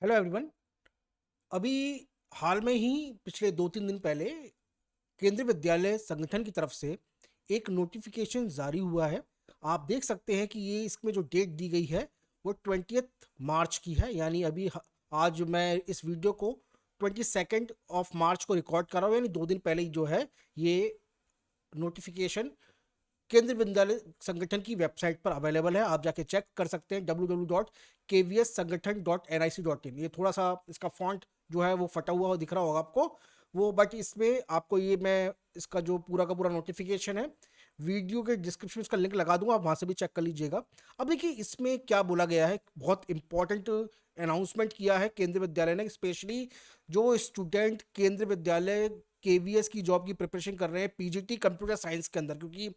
Hello everyone. अभी हाल में ही पिछले 2-3 दिन पहले केंद्रीय विद्यालय संगठन की तरफ से एक नोटिफिकेशन जारी हुआ है। आप देख सकते हैं कि ये इसमें जो डेट दी गई है वो 20 मार्च की है, यानी आज मैं इस वीडियो को 22 मार्च को रिकॉर्ड कर रहा हूँ, यानी 2 दिन पहले ही जो है ये नोटिफिकेशन केंद्रीय विद्यालय संगठन की वेबसाइट पर अवेलेबल है। आप जाके चेक कर सकते हैं www.kvssangathan.nic.in। ये थोड़ा सा इसका फॉन्ट जो है वो फटा हुआ दिख रहा होगा आपको वो, बट इसमें आपको ये मैं इसका जो पूरा का पूरा नोटिफिकेशन है वीडियो के डिस्क्रिप्शन में इसका लिंक लगा दूंगा, आप वहां से भी चेक कर लीजिएगा। अब देखिए इसमें क्या बोला गया है, बहुत इंपॉर्टेंट अनाउंसमेंट किया है केंद्रीय विद्यालय ने। स्पेशली जो स्टूडेंट केंद्रीय विद्यालय केवीएस की जॉब की प्रिपरेशन कर रहे हैं पीजीटी कंप्यूटर साइंस के अंदर, क्योंकि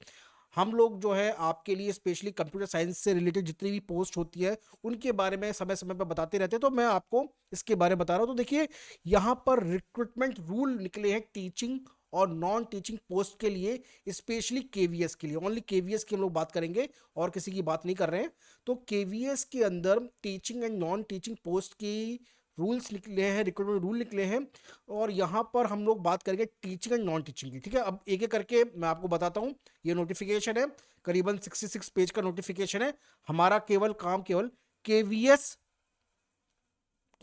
हम लोग जो है आपके लिए स्पेशली कंप्यूटर साइंस से रिलेटेड जितनी भी पोस्ट होती है उनके बारे में समय समय पर बताते रहते हैं, तो मैं आपको इसके बारे में बता रहा हूँ। तो देखिए यहाँ पर रिक्रूटमेंट रूल निकले हैं टीचिंग और नॉन टीचिंग पोस्ट के लिए, स्पेशली केवीएस के लिए। ओनली केवीएस की हम लोग बात करेंगे और किसी की बात नहीं कर रहे हैं। तो केवीएस के अंदर teaching and non teaching post की रूल्स निकले हैं, रिक्रूटमेंट रूल निकले हैं। और यहाँ पर हम लोग बात करेंगे टीचिंग एंड नॉन टीचिंग की। ठीक है, अब एक एक करके मैं आपको बताता हूँ। ये नोटिफिकेशन है, करीबन 66 पेज का नोटिफिकेशन है। हमारा केवल केवीएस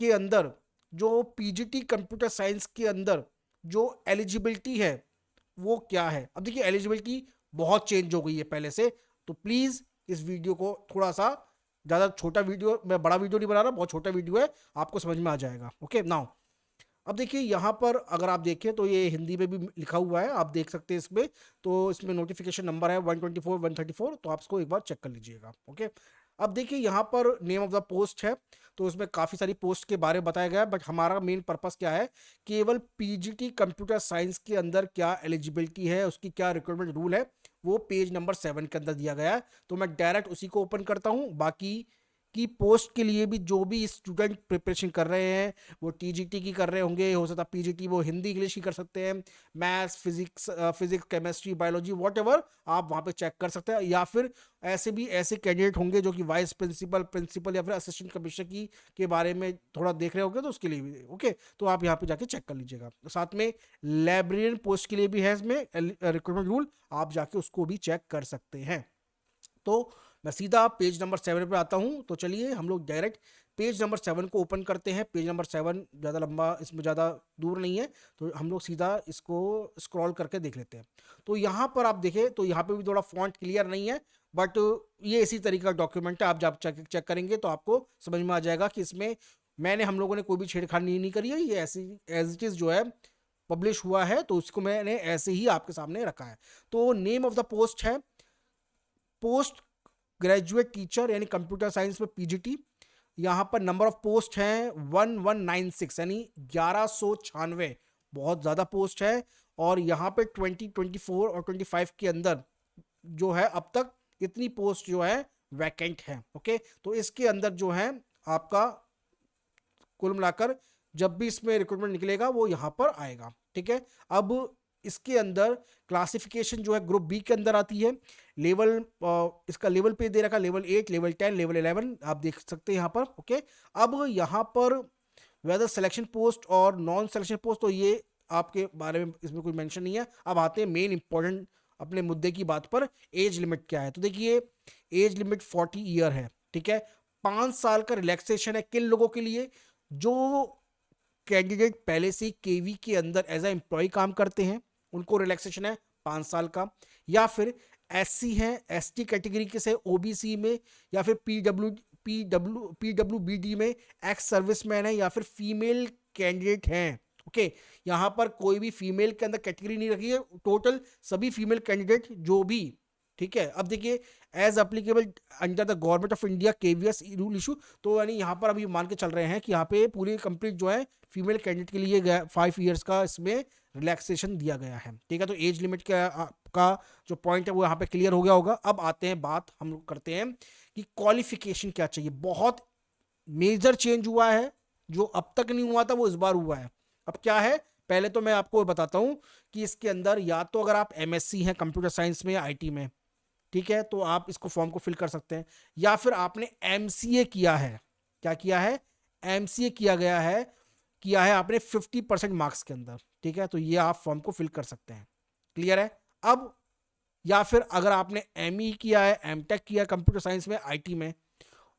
के अंदर जो पीजीटी कंप्यूटर साइंस के अंदर जो एलिजिबिलिटी है वो क्या है। अब देखिए एलिजिबिलिटी बहुत चेंज हो गई है पहले से, तो प्लीज इस वीडियो को थोड़ा सा, ज्यादा छोटा वीडियो, मैं बड़ा वीडियो नहीं बना रहा, बहुत छोटा वीडियो है, आपको समझ में आ जाएगा। ओके नाउ, अब देखिए यहाँ पर अगर आप देखें तो ये हिंदी में भी लिखा हुआ है, आप देख सकते हैं इसमें। तो इसमें नोटिफिकेशन नंबर है 124 134, तो आप इसको एक बार चेक कर लीजिएगा। ओके, अब देखिए यहाँ पर नेम ऑफ द पोस्ट है, तो उसमें काफ़ी सारी पोस्ट के बारे में बताया गया है, बट हमारा मेन पर्पस क्या है, केवल पीजीटी कंप्यूटर साइंस के अंदर क्या एलिजिबिलिटी है, उसकी क्या रिक्वायरमेंट रूल है, वो पेज नंबर 7 के अंदर दिया गया है। तो मैं डायरेक्ट उसी को ओपन करता हूँ। बाकी की पोस्ट के लिए भी जो भी स्टूडेंट प्रिपरेशन कर रहे हैं, वो टीजीटी की कर रहे होंगे, हो सकता है पीजीटी वो हिंदी इंग्लिश की कर सकते हैं, maths physics chemistry biology what ever, आप वहाँ पे चेक कर सकते हैं। या फिर ऐसे भी ऐसे कैंडिडेट होंगे जो कि वाइस प्रिंसिपल प्रिंसिपल या फिर असिस्टेंट कमिश्नर की के बारे में थोड़ा देख रहे होंगे, तो उसके लिए भी ओके, तो आप यहाँ पे जाके चेक कर लीजिएगा। साथ में लाइब्रेरियन पोस्ट के लिए भी है इसमें रिक्रूटमेंट रूल, आप जाके उसको भी चेक कर सकते हैं। तो मैं सीधा पेज नंबर 7 पे आता हूं। तो चलिए हम लोग डायरेक्ट पेज नंबर 7 को ओपन करते हैं। पेज नंबर 7 ज़्यादा लंबा, इसमें ज़्यादा दूर नहीं है, तो हम लोग सीधा इसको स्क्रॉल करके देख लेते हैं। तो यहाँ पर आप देखें तो यहाँ पे भी थोड़ा फॉन्ट क्लियर नहीं है, बट ये इसी तरीके का डॉक्यूमेंट है। आप जब चेक करेंगे तो आपको समझ में आ जाएगा कि इसमें मैंने हम लोगों ने कोई भी छेड़खानी नहीं करी है, ये ऐसी एज इट इज़ जो है पब्लिश हुआ है, तो उसको मैंने ऐसे ही आपके सामने रखा है। तो नेम ऑफ द पोस्ट है पोस्ट ग्रेजुएट टीचर, यानी कंप्यूटर साइंस में पीजीटी। यहाँ पर नंबर ऑफ पोस्ट हैं 1196, यानी 1196, बहुत ज़्यादा पोस्ट है। और यहाँ पे 2024 और 25 के अंदर जो है अब तक इतनी पोस्ट जो है वैकेंट है। ओके, तो इसके अंदर जो है आपका कुल मिलाकर जब भी इसमें रिक्रूटमेंट निकलेगा वो यहाँ पर आएगा। ठीक है, अब इसके अंदर क्लासिफिकेशन जो है ग्रुप बी के अंदर आती है। लेवल इसका लेवल पे दे रखा, लेवल 8, लेवल 10, लेवल 11, आप देख सकते हैं यहाँ पर। ओके, अब यहाँ पर वेदर सिलेक्शन पोस्ट और नॉन सिलेक्शन पोस्ट, तो ये आपके बारे में इसमें कोई मेंशन नहीं है। अब आते हैं मेन इंपॉर्टेंट अपने मुद्दे की बात पर, एज लिमिट क्या है। तो देखिए एज लिमिट 40 ईयर है। ठीक है, 5 साल का रिलैक्सेशन है किन लोगों के लिए, जो कैंडिडेट पहले से केवी के अंदर एज ए एम्प्लॉय काम करते हैं, उनको रिलैक्सेशन है 5 साल का। या फिर एससी है, एसटी कैटेगरी के से ओबीसी में, या फिर पीडब्ल्यूबीडी में एक्स सर्विसमैन है, या फिर फीमेल कैंडिडेट हैं। ओके, यहाँ पर कोई भी फीमेल के अंदर कैटेगरी नहीं रखी है, टोटल सभी फीमेल कैंडिडेट जो भी। ठीक है, अब देखिए as applicable under the government of India KVS rule issue, तो यानी यहाँ पर अभी मान के चल रहे हैं कि यहाँ पे पूरी कंप्लीट जो है फीमेल कैंडिडेट के लिए 5 ईयर्स का इसमें रिलैक्सेशन दिया गया है। ठीक है, तो एज लिमिट का जो पॉइंट है वो यहाँ पे क्लियर हो गया होगा। अब आते हैं, बात हम लोग करते हैं कि क्वालिफिकेशन क्या चाहिए। बहुत मेजर चेंज हुआ है, जो अब तक नहीं हुआ था वो इस बार हुआ है। अब क्या है, पहले तो मैं आपको बताता हूँ कि इसके अंदर या तो अगर आप एमएससी हैं कंप्यूटर साइंस में या आईटी में, ठीक है, तो आप इसको फॉर्म को फिल कर सकते हैं। या फिर आपने एमसीए किया है, क्या किया है, एमसीए किया है आपने 50% मार्क्स के अंदर, ठीक है, तो ये आप फॉर्म को फिल कर सकते हैं। क्लियर है? अब या फिर अगर आपने एमई किया है, एमटेक किया है कंप्यूटर साइंस में, आईटी में,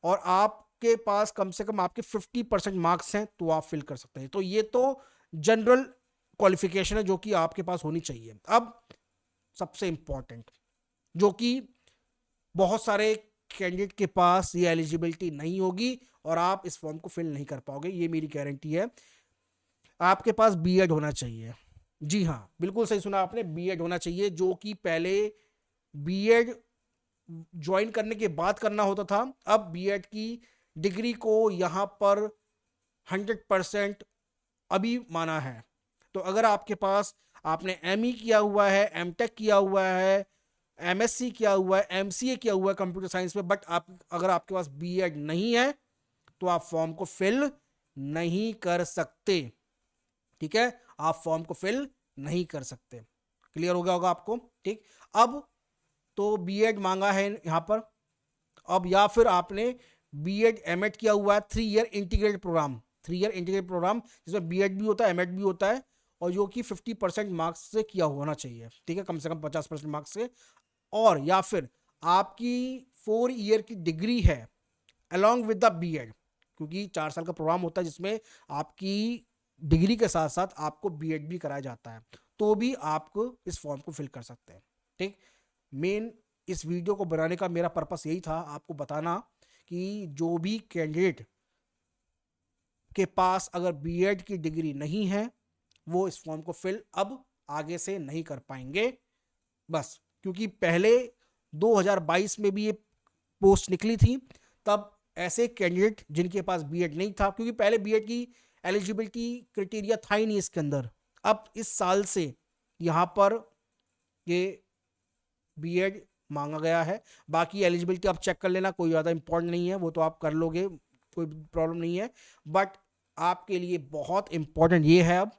और आपके पास कम से कम आपके 50% मार्क्स हैं, तो आप फिल कर सकते हैं। तो ये तो जनरल क्वालिफिकेशन है जो कि आपके पास होनी चाहिए। अब सबसे इंपॉर्टेंट, जो कि बहुत सारे कैंडिडेट के पास ये एलिजिबिलिटी नहीं होगी और आप इस फॉर्म को फिल नहीं कर पाओगे, ये मेरी गारंटी है। आपके पास बीएड होना चाहिए। जी हाँ, बिल्कुल सही सुना आपने, बीएड होना चाहिए, जो कि पहले बीएड ज्वाइन करने के बाद करना होता था, अब बीएड की डिग्री को यहां पर 100% अभी माना है। तो अगर आपके पास आपने एमई किया हुआ है, एमटेक किया हुआ है, एमएससी किया हुआ है, एमसीए किया हुआ है कंप्यूटर साइंस में, बट आप अगर आपके पास बीएड नहीं है तो आप फॉर्म को फिल नहीं कर सकते। ठीक है, आप फॉर्म को फिल नहीं कर सकते। क्लियर हो गया होगा आपको? ठीक, अब तो बीएड मांगा है यहां पर। अब या फिर आपने बीएड एमएड किया हुआ है, 3 year integrated programme, 3 year integrated programme जिसमें बीएड भी होता है, एमएड भी होता है, और जो कि 50% मार्क्स से किया होना चाहिए, ठीक है, कम से कम 50% मार्क्स से। और या फिर आपकी 4 ईयर की डिग्री है अलॉन्ग विद द बीएड, क्योंकि 4 साल का प्रोग्राम होता है जिसमें आपकी डिग्री के साथ साथ आपको बीएड भी कराया जाता है, तो भी आपको इस फॉर्म को फिल कर सकते हैं। ठीक, मेन इस वीडियो को बनाने का मेरा पर्पस यही था, आपको बताना कि जो भी कैंडिडेट के पास अगर बीएड की डिग्री नहीं है वो इस फॉर्म को फिल अब आगे से नहीं कर पाएंगे, बस। क्योंकि पहले 2022 में भी ये पोस्ट निकली थी, तब ऐसे कैंडिडेट जिनके पास बीएड नहीं था, क्योंकि पहले बीएड की एलिजिबिलिटी क्राइटेरिया था ही नहीं इसके अंदर, अब इस साल से यहाँ पर ये बीएड मांगा गया है। बाकी एलिजिबिलिटी आप चेक कर लेना, कोई ज़्यादा इंपॉर्टेंट नहीं है, वो तो आप कर लोगे, कोई प्रॉब्लम नहीं है। बट आपके लिए बहुत इंपॉर्टेंट ये है अब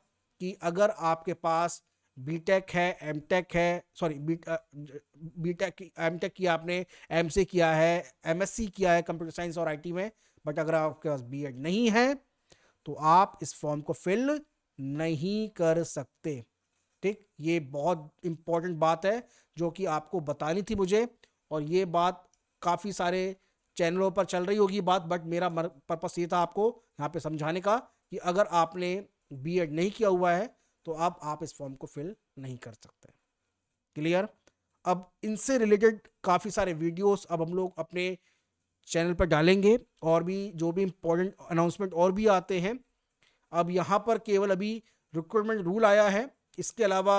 कि अगर आपके पास बीटेक है, एमटेक है, सॉरी बीटेक एमटेक किया आपने, एमसी किया है, एमएससी किया है कंप्यूटर साइंस और आईटी में, बट अगर आपके पास बीएड नहीं है तो आप इस फॉर्म को फिल नहीं कर सकते। ठीक, ये बहुत इंपॉर्टेंट बात है जो कि आपको बतानी थी मुझे, और ये बात काफ़ी सारे चैनलों पर चल रही होगी बात, बट मेरा पर्पस ये था आपको यहाँ पे समझाने का कि अगर आपने बीएड नहीं किया हुआ है तो अब आप इस फॉर्म को फिल नहीं कर सकते। क्लियर? अब इनसे रिलेटेड काफ़ी सारे वीडियोस अब हम लोग अपने चैनल पर डालेंगे, और भी जो भी इंपॉर्टेंट अनाउंसमेंट और भी आते हैं। अब यहाँ पर केवल अभी रिक्रूटमेंट रूल आया है, इसके अलावा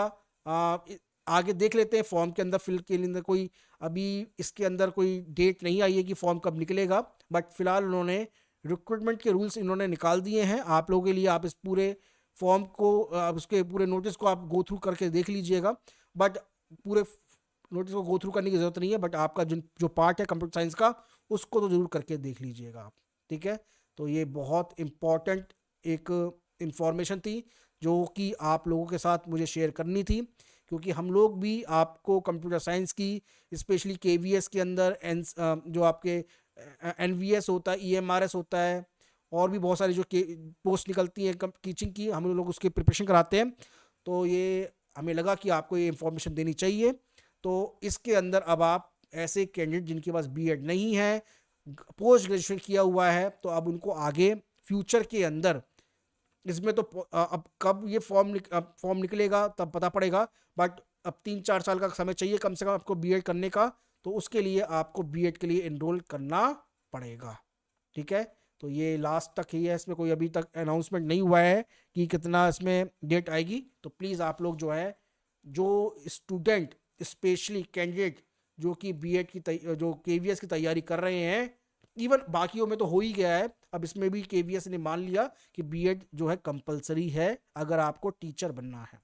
आगे देख लेते हैं फॉर्म के अंदर फिल के लिए कोई अभी इसके अंदर कोई डेट नहीं आई है कि फॉर्म कब निकलेगा, बट फिलहाल उन्होंने रिक्रूटमेंट के रूल्स इन्होंने निकाल दिए हैं आप लोगों के लिए। आप इस पूरे फॉर्म को, उसके पूरे नोटिस को आप गो थ्रू करके देख लीजिएगा, बट पूरे नोटिस को गो थ्रू करने की ज़रूरत नहीं है, बट आपका जो पार्ट है कंप्यूटर साइंस का उसको तो ज़रूर करके देख लीजिएगा आप। ठीक है, तो ये बहुत इम्पॉर्टेंट एक इंफॉर्मेशन थी जो कि आप लोगों के साथ मुझे शेयर करनी थी, क्योंकि हम लोग भी आपको कंप्यूटर साइंस की स्पेशली केवीएस के अंदर जो आपके एनवीएस होता है, ईएमआरएस होता है, और भी बहुत सारी जो पोस्ट निकलती हैं टीचिंग की, हम लोग उसकी प्रिपरेशन कराते हैं। तो ये हमें लगा कि आपको ये इंफॉर्मेशन देनी चाहिए। तो इसके अंदर अब आप ऐसे कैंडिडेट जिनके पास बीएड नहीं है, पोस्ट ग्रेजुएशन किया हुआ है, तो अब उनको आगे फ्यूचर के अंदर इसमें तो अब कब ये फॉर्म निकलेगा तब पता पड़ेगा, बट अब 3-4 साल का समय चाहिए कम से कम आपको बीएड करने का, तो उसके लिए आपको बीएड के लिए एनरोल करना पड़ेगा। ठीक है, तो ये लास्ट तक ही है, इसमें कोई अभी तक अनाउंसमेंट नहीं हुआ है कि कितना इसमें डेट आएगी। तो प्लीज़ आप लोग जो है, जो स्टूडेंट स्पेशली कैंडिडेट जो कि बीएड की जो केवीएस की तैयारी कर रहे हैं, इवन बाकियों में तो हो ही गया है, अब इसमें भी केवीएस ने मान लिया कि बीएड जो है कंपलसरी है अगर आपको टीचर बनना है।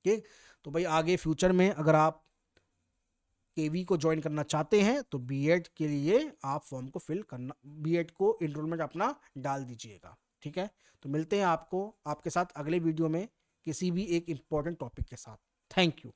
ठीक, तो भाई आगे फ्यूचर में अगर आप केवी को ज्वाइन करना चाहते हैं तो बीएड के लिए आप फॉर्म को फिल करना, बीएड को एनरोलमेंट अपना डाल दीजिएगा। ठीक है, तो मिलते हैं आपको आपके साथ अगले वीडियो में किसी भी एक इंपॉर्टेंट टॉपिक के साथ। Thank you.